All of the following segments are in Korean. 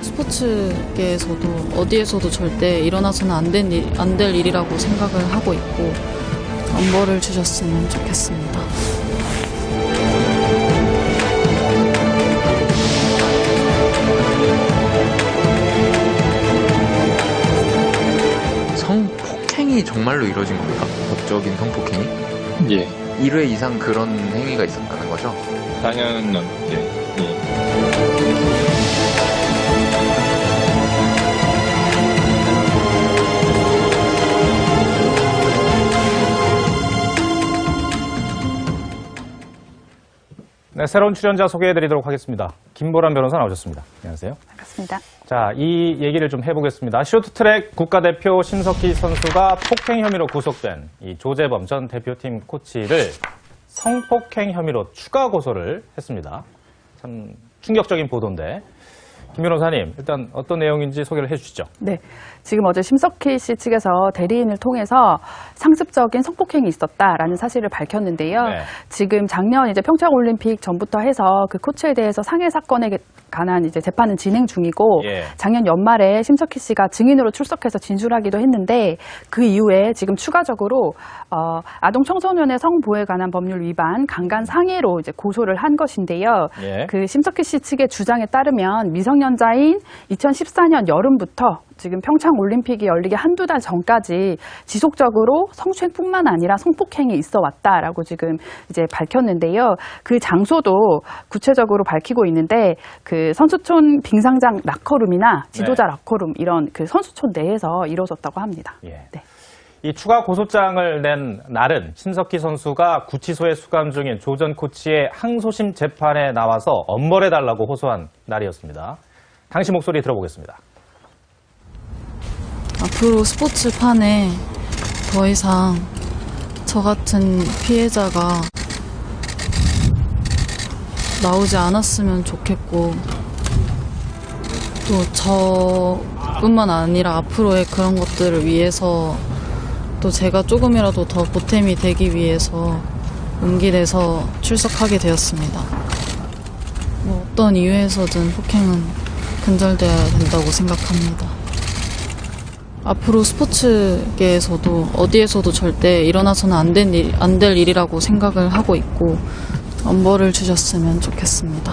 스포츠계에서도 어디에서도 절대 일어나서는 안 될 일이라고 생각을 하고 있고 엄벌을 주셨으면 좋겠습니다. 성폭행이 정말로 이루어진 겁니까? 법적인 성폭행이? 예. 1회 이상 그런 행위가 있었다는 거죠? 4년 넘게. 예. 네, 새로운 출연자 소개해드리도록 하겠습니다. 김보람 변호사 나오셨습니다. 안녕하세요. 반갑습니다. 자, 이 얘기를 좀 해보겠습니다. 쇼트트랙 국가대표 심석희 선수가 폭행 혐의로 구속된 이 조재범 전 대표팀 코치를 성폭행 혐의로 추가 고소를 했습니다. 참 충격적인 보도인데 김 변호사님 일단 어떤 내용인지 소개를 해주시죠. 네, 지금 어제 심석희 씨 측에서 대리인을 통해서 상습적인 성폭행이 있었다라는 사실을 밝혔는데요. 네. 지금 작년 이제 평창올림픽 전부터 해서 그 코치에 대해서 상해 사건에 관한 이제 재판은 진행 중이고 예. 작년 연말에 심석희 씨가 증인으로 출석해서 진술하기도 했는데 그 이후에 지금 추가적으로 아동 청소년의 성보호에 관한 법률 위반, 강간 상해로 이제 고소를 한 것인데요. 예. 그 심석희 씨 측의 주장에 따르면 미성년자인 2014년 여름부터 지금 평창올림픽이 열리기 한두 달 전까지 지속적으로 성추행뿐만 아니라 성폭행이 있어 왔다라고 지금 이제 밝혔는데요. 그 장소도 구체적으로 밝히고 있는데 그 선수촌 빙상장 라커룸이나 지도자 네. 라커룸 이런 그 선수촌 내에서 이루어졌다고 합니다. 예. 네. 이 추가 고소장을 낸 날은 심석희 선수가 구치소에 수감 중인 조 전 코치의 항소심 재판에 나와서 엄벌해달라고 호소한 날이었습니다. 당시 목소리 들어보겠습니다. 앞으로 스포츠판에 더 이상 저 같은 피해자가 나오지 않았으면 좋겠고 또 저뿐만 아니라 앞으로의 그런 것들을 위해서 또 제가 조금이라도 더 보탬이 되기 위해서 용기 내서 출석하게 되었습니다. 뭐 어떤 이유에서든 폭행은 근절돼야 된다고 생각합니다. 앞으로 스포츠계에서도 어디에서도 절대 일어나서는 안 될 일이라고 생각을 하고 있고 엄벌을 주셨으면 좋겠습니다.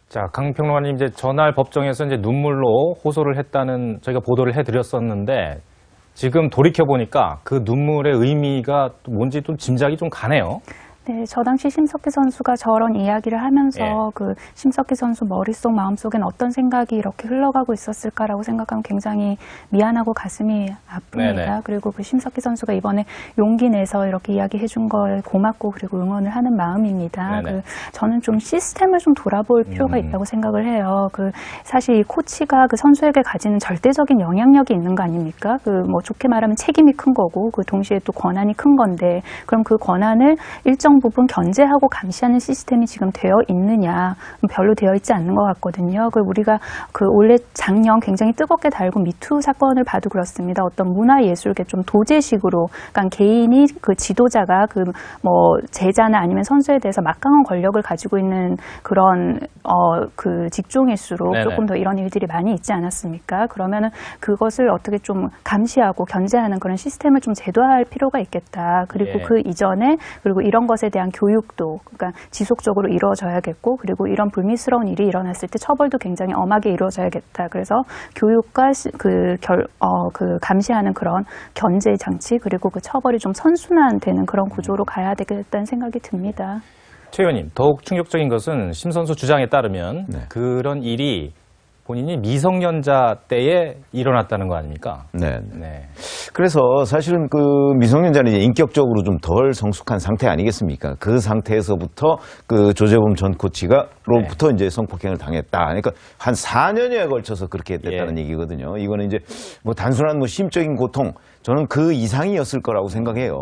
자, 강 평론가님 이제 전날 법정에서 이제 눈물로 호소를 했다는 저희가 보도를 해드렸었는데 지금 돌이켜 보니까 그 눈물의 의미가 뭔지 좀 짐작이 좀 가네요. 네, 저 당시 심석희 선수가 저런 이야기를 하면서 예. 그 심석희 선수 머릿속 마음속엔 어떤 생각이 이렇게 흘러가고 있었을까라고 생각하면 굉장히 미안하고 가슴이 아픕니다. 네네. 그리고 그 심석희 선수가 이번에 용기 내서 이렇게 이야기해 준 걸 고맙고 그리고 응원을 하는 마음입니다. 네네. 저는 좀 시스템을 좀 돌아볼 필요가 있다고 생각을 해요. 사실 이 코치가 그 선수에게 가지는 절대적인 영향력이 있는 거 아닙니까? 뭐 좋게 말하면 책임이 큰 거고 그 동시에 또 권한이 큰 건데 그럼 그 권한을 일정 부분 견제하고 감시하는 시스템이 지금 되어 있느냐 별로 되어 있지 않는 것 같거든요. 우리가 올해 작년 굉장히 뜨겁게 달고 미투 사건을 봐도 그렇습니다. 어떤 문화예술계 좀 도제식으로 그러니까 개인이 그 지도자가 제자나 아니면 선수에 대해서 막강한 권력을 가지고 있는 그런 그 직종일수록 네네. 조금 더 이런 일들이 많이 있지 않았습니까? 그러면은 그것을 어떻게 좀 감시하고 견제하는 그런 시스템을 좀 제도화할 필요가 있겠다. 그리고 예. 그 이전에 그리고 이런 것에 대한 교육도 그러니까 지속적으로 이루어져야겠고 그리고 이런 불미스러운 일이 일어났을 때 처벌도 굉장히 엄하게 이루어져야겠다. 그래서 교육과 그 감시하는 그런 견제 장치 그리고 그 처벌이 좀 선순환되는 그런 구조로 가야 되겠다는 생각이 듭니다. 최 의원님, 더욱 충격적인 것은 심 선수 주장에 따르면 네. 그런 일이 본인이 미성년자 때에 일어났다는 거 아닙니까? 네. 네. 그래서 사실은 그 미성년자는 이제 인격적으로 좀 덜 성숙한 상태 아니겠습니까? 그 상태에서부터 그 조재범 전 코치가로부터 이제 성폭행을 당했다. 그러니까 한 4년여에 걸쳐서 그렇게 됐다는 얘기거든요. 이거는 이제 뭐 단순한 뭐 심적인 고통, 저는 그 이상이었을 거라고 생각해요.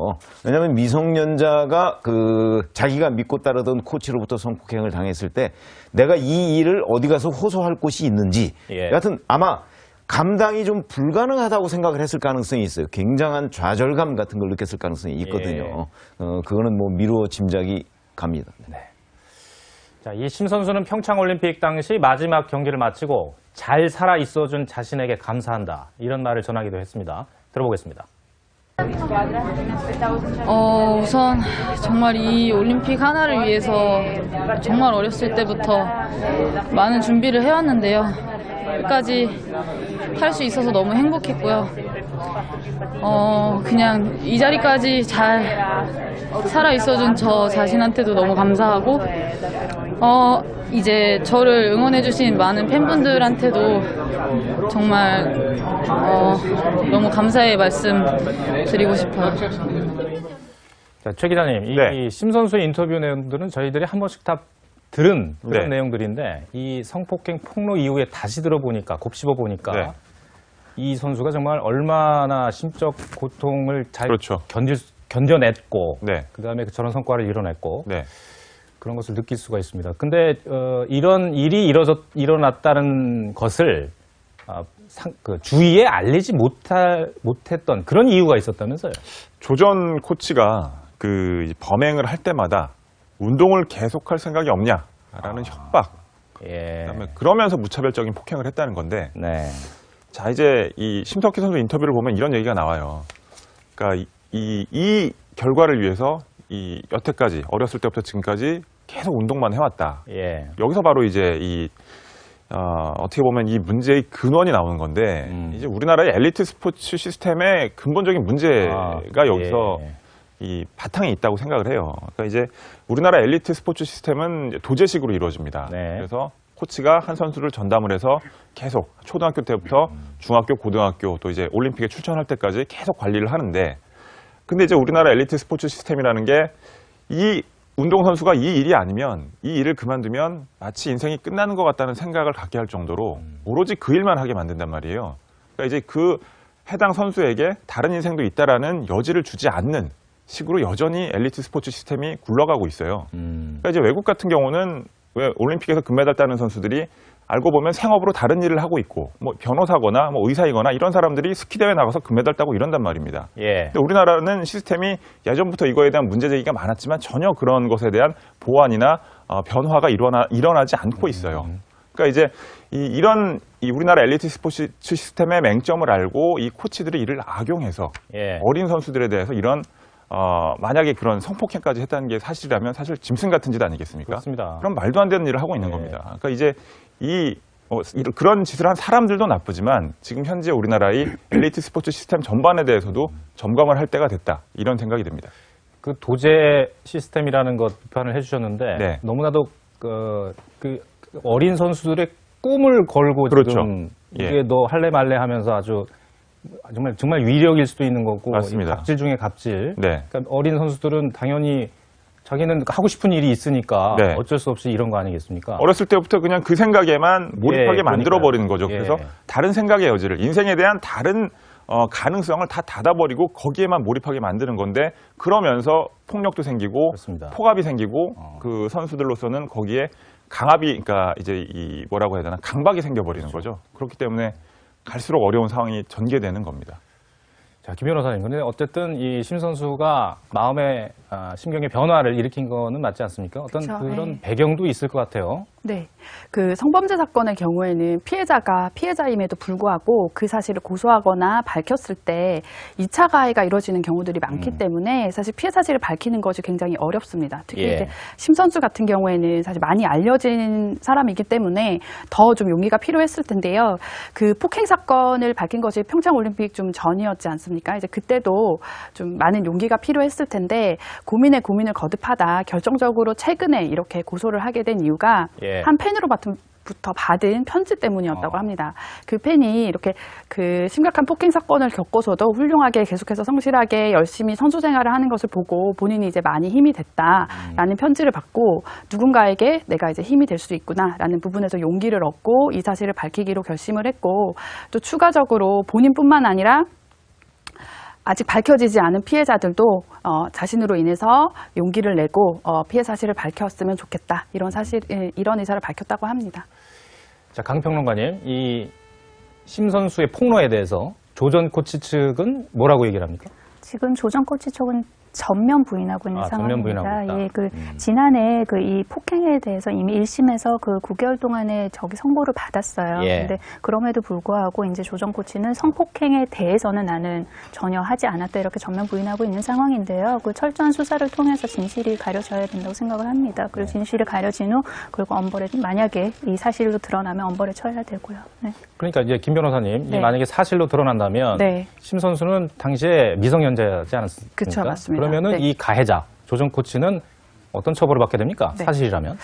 왜냐하면 미성년자가 그 자기가 믿고 따르던 코치로부터 성폭행을 당했을 때 내가 이 일을 어디 가서 호소할 곳이 있는지 여하튼 아마 감당이 좀 불가능하다고 생각을 했을 가능성이 있어요. 굉장한 좌절감 같은 걸 느꼈을 가능성이 있거든요. 그거는 뭐 미루어 짐작이 갑니다. 네. 자, 이 심 선수는 평창올림픽 당시 마지막 경기를 마치고 잘 살아 있어준 자신에게 감사한다. 이런 말을 전하기도 했습니다. 들어보겠습니다. 우선 정말 이 올림픽 하나를 위해서 정말 어렸을 때부터 많은 준비를 해왔는데요. 끝까지 할 수 있어서 너무 행복했고요. 그냥 이 자리까지 잘 살아 있어준 저 자신한테도 너무 감사하고, 이제 저를 응원해주신 많은 팬분들한테도 정말 너무 감사의 말씀 드리고 싶어요. 자, 최 기자님, 네. 이 심 선수의 인터뷰 내용들은 저희들이 한 번씩 다 들은 그런 네. 내용들인데 이 성폭행 폭로 이후에 다시 들어보니까 곱씹어 보니까 네. 이 선수가 정말 얼마나 심적 고통을 잘 그렇죠. 견뎌냈고 네. 그다음에 저런 성과를 이뤄냈고 네. 그런 것을 느낄 수가 있습니다. 근데 이런 일이 일어났다는 것을 그 주위에 알리지 못했던 그런 이유가 있었다면서요? 조전 코치가 그 범행을 할 때마다 운동을 계속할 생각이 없냐라는 협박. 예. 그다음에 그러면서 무차별적인 폭행을 했다는 건데. 네. 자, 이제 이 심석희 선수 인터뷰를 보면 이런 얘기가 나와요. 그러니까 이 결과를 위해서 이 여태까지 어렸을 때부터 지금까지 계속 운동만 해왔다. 예. 여기서 바로 이제 어떻게 보면 이 문제의 근원이 나오는 건데 이제 우리나라의 엘리트 스포츠 시스템의 근본적인 문제가 여기서 예. 이 바탕에 있다고 생각을 해요. 그러니까 이제 우리나라 엘리트 스포츠 시스템은 도제식으로 이루어집니다. 네. 그래서 코치가 한 선수를 전담을 해서 계속 초등학교 때부터 중학교, 고등학교 또 이제 올림픽에 출전할 때까지 계속 관리를 하는데, 근데 이제 우리나라 엘리트 스포츠 시스템이라는 게 이 운동선수가 이 일이 아니면 이 일을 그만두면 마치 인생이 끝나는 것 같다는 생각을 갖게 할 정도로 오로지 그 일만 하게 만든단 말이에요. 그러니까 이제 그 해당 선수에게 다른 인생도 있다라는 여지를 주지 않는 식으로 여전히 엘리트 스포츠 시스템이 굴러가고 있어요. 그러니까 이제 외국 같은 경우는 왜 올림픽에서 금메달 따는 선수들이 알고 보면 생업으로 다른 일을 하고 있고, 뭐 변호사거나 뭐 의사이거나 이런 사람들이 스키 대회 나가서 금메달 따고 이런단 말입니다. 예. 근데 우리나라는 시스템이 예전부터 이거에 대한 문제 제기가 많았지만 전혀 그런 것에 대한 보완이나 변화가 일어나지 않고 있어요. 그러니까 이제 이런 우리나라 엘리트 스포츠 시스템의 맹점을 알고 이 코치들이 이를 악용해서 예. 어린 선수들에 대해서 이런 만약에 그런 성폭행까지 했다는 게 사실이라면 사실 짐승 같은 짓 아니겠습니까? 그렇습니다. 그럼 말도 안 되는 일을 하고 있는 겁니다. 그러니까 이제 그런 짓을 한 사람들도 나쁘지만 지금 현재 우리나라의 엘리트 스포츠 시스템 전반에 대해서도 점검을 할 때가 됐다. 이런 생각이 듭니다. 그 도제 시스템이라는 것 비판을 해주셨는데 네. 너무나도 그 어린 선수들의 꿈을 걸고 그렇죠. 지금 예. 이게 너 할래 말래 하면서 아주 정말 위력일 수도 있는 거고 맞습니다. 갑질 중에 갑질. 네. 그러니까 어린 선수들은 당연히 자기는 하고 싶은 일이 있으니까 네. 어쩔 수 없이 이런 거 아니겠습니까? 어렸을 때부터 그냥 그 생각에만 몰입하게 예, 만들어버리는 거죠. 예. 그래서 다른 생각의 여지를, 인생에 대한 다른 가능성을 다 닫아버리고 거기에만 몰입하게 만드는 건데, 그러면서 폭력도 생기고 그렇습니다. 폭압이 생기고 그 선수들로서는 거기에 그러니까 이제 뭐라고 해야 되나, 강박이 생겨버리는 거죠. 그렇기 때문에 갈수록 어려운 상황이 전개되는 겁니다. 자, 김 변호사님, 근데 어쨌든 이 심 선수가 마음의 심경의 변화를 일으킨 거는 맞지 않습니까? 어떤 그렇죠. 그런 네. 배경도 있을 것 같아요. 네. 그 성범죄 사건의 경우에는 피해자가 피해자임에도 불구하고 그 사실을 고소하거나 밝혔을 때 2차 가해가 이루어지는 경우들이 많기 때문에 사실 피해 사실을 밝히는 것이 굉장히 어렵습니다. 특히 예. 이제 심 선수 같은 경우에는 사실 많이 알려진 사람이기 때문에 더 좀 용기가 필요했을 텐데요. 그 폭행 사건을 밝힌 것이 평창 올림픽 좀 전이었지 않습니까? 이제 그때도 좀 많은 용기가 필요했을 텐데 고민을 거듭하다 결정적으로 최근에 이렇게 고소를 하게 된 이유가 예. 한 팬으로부터 받은 편지 때문이었다고 합니다. 그 팬이 이렇게 그 심각한 폭행 사건을 겪고서도 훌륭하게 계속해서 성실하게 열심히 선수 생활을 하는 것을 보고 본인이 이제 많이 힘이 됐다라는 편지를 받고 누군가에게 내가 이제 힘이 될 수 있구나라는 부분에서 용기를 얻고 이 사실을 밝히기로 결심을 했고, 또 추가적으로 본인뿐만 아니라 아직 밝혀지지 않은 피해자들도 자신으로 인해서 용기를 내고 피해 사실을 밝혔으면 좋겠다. 이런 의사를 밝혔다고 합니다. 자, 강평론가님, 이 심 선수의 폭로에 대해서 조전 코치 측은 뭐라고 얘기를 합니까? 지금 조전 코치 쪽은 전면 부인하고 있는 전면 부인하고 상황입니다. 있다. 예, 지난해 이 폭행에 대해서 이미 1심에서 9개월 동안의 선고를 받았어요. 예. 근데 그럼에도 불구하고 이제 조정 코치는 성폭행에 대해서는 나는 전혀 하지 않았다 이렇게 전면 부인하고 있는 상황인데요. 철저한 수사를 통해서 진실이 가려져야 된다고 생각을 합니다. 그리고 진실이 가려진 후 그리고 엄벌에 만약에 이 사실로 드러나면 엄벌에 처해야 되고요. 네. 그러니까 이제 김 변호사님, 네. 만약에 사실로 드러난다면 네. 심 선수는 당시에 미성년자지 않았습니까? 그쵸, 맞습니다. 그러면은 네. 이 가해자 조정 코치는 어떤 처벌을 받게 됩니까? 네. 사실이라면?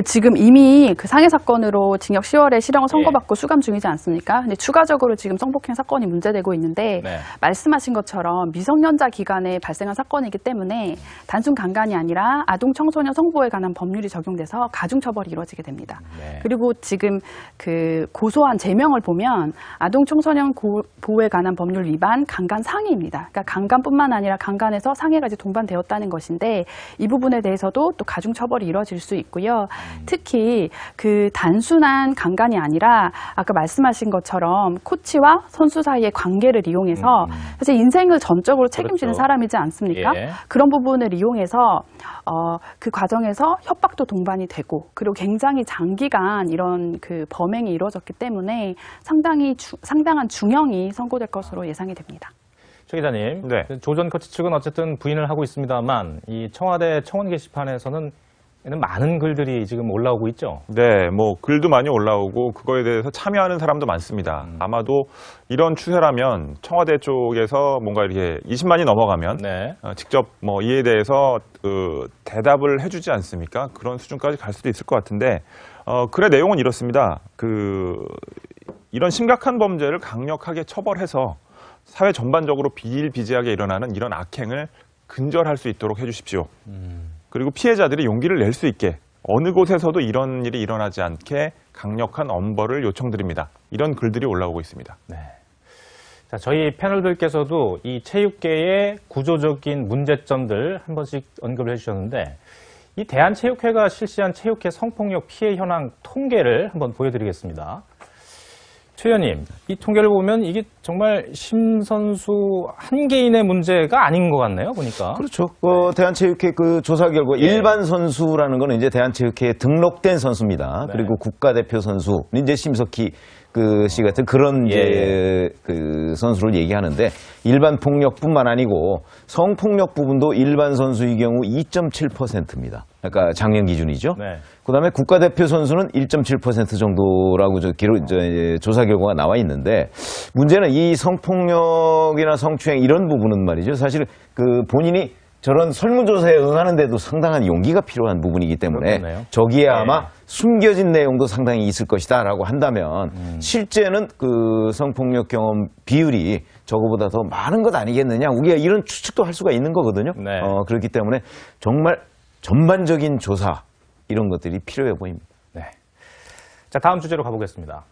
지금 이미 상해 사건으로 징역 10월에 실형을 선고받고 수감 중이지 않습니까? 근데 추가적으로 지금 성폭행 사건이 문제되고 있는데 네. 말씀하신 것처럼 미성년자 기간에 발생한 사건이기 때문에 단순 강간이 아니라 아동 청소년 성보호에 관한 법률이 적용돼서 가중 처벌이 이루어지게 됩니다. 네. 그리고 지금 고소한 제명을 보면 아동 청소년 보호에 관한 법률 위반 강간 상해입니다. 그러니까 강간뿐만 아니라 강간에서 상해까지 동반되었다는 것인데 이 부분에 대해서 또 가중 처벌이 이루어질 수 있고요. 특히 단순한 강간이 아니라 아까 말씀하신 것처럼 코치와 선수 사이의 관계를 이용해서 사실 인생을 전적으로 책임지는 그렇죠. 사람이지 않습니까? 예. 그런 부분을 이용해서 그 과정에서 협박도 동반이 되고 그리고 굉장히 장기간 이런 범행이 이루어졌기 때문에 상당한 중형이 선고될 것으로 예상이 됩니다. 최 기자님, 네. 조전 코치 측은 어쨌든 부인을 하고 있습니다만 이 청와대 청원 게시판에서는 많은 글들이 지금 올라오고 있죠. 네, 글도 많이 올라오고 그거에 대해서 참여하는 사람도 많습니다. 아마도 이런 추세라면 청와대 쪽에서 뭔가 이렇게 20만이 넘어가면 네. 직접 이에 대해서 대답을 해주지 않습니까? 그런 수준까지 갈 수도 있을 것 같은데 글의 내용은 이렇습니다. 이런 심각한 범죄를 강력하게 처벌해서 사회 전반적으로 비일비재하게 일어나는 이런 악행을 근절할 수 있도록 해주십시오. 그리고 피해자들이 용기를 낼 수 있게 어느 곳에서도 이런 일이 일어나지 않게 강력한 엄벌을 요청드립니다. 이런 글들이 올라오고 있습니다. 네. 자, 저희 패널들께서도 이 체육계의 구조적인 문제점들 한 번씩 언급을 해주셨는데 이 대한체육회가 실시한 체육회 성폭력 피해 현황 통계를 한번 보여드리겠습니다. 최 의원님, 이 통계를 보면 이게 정말 심 선수 한 개인의 문제가 아닌 것 같네요, 보니까. 그렇죠. 대한체육회 조사 결과 예. 일반 선수라는 거는 이제 대한체육회에 등록된 선수입니다. 네. 그리고 국가대표 선수, 이제 심석희 씨 같은 그런 이제 선수를 얘기하는데 일반 폭력뿐만 아니고 성폭력 부분도 일반 선수의 경우 2.7%입니다. 그러니까 작년 기준이죠. 네. 그다음에 국가대표 선수는 1.7% 정도라고 조사 결과가 나와 있는데 문제는 이 성폭력이나 성추행 이런 부분은 말이죠. 사실 본인이 저런 설문조사에 응하는데도 상당한 용기가 필요한 부분이기 때문에 그렇겠네요. 저기에 아마 숨겨진 내용도 상당히 있을 것이다라고 한다면 실제는 성폭력 경험 비율이 저거보다 더 많은 것 아니겠느냐. 우리가 이런 추측도 할 수가 있는 거거든요. 네. 그렇기 때문에 정말 전반적인 조사 이런 것들이 필요해 보입니다. 네. 자, 다음 주제로 가보겠습니다.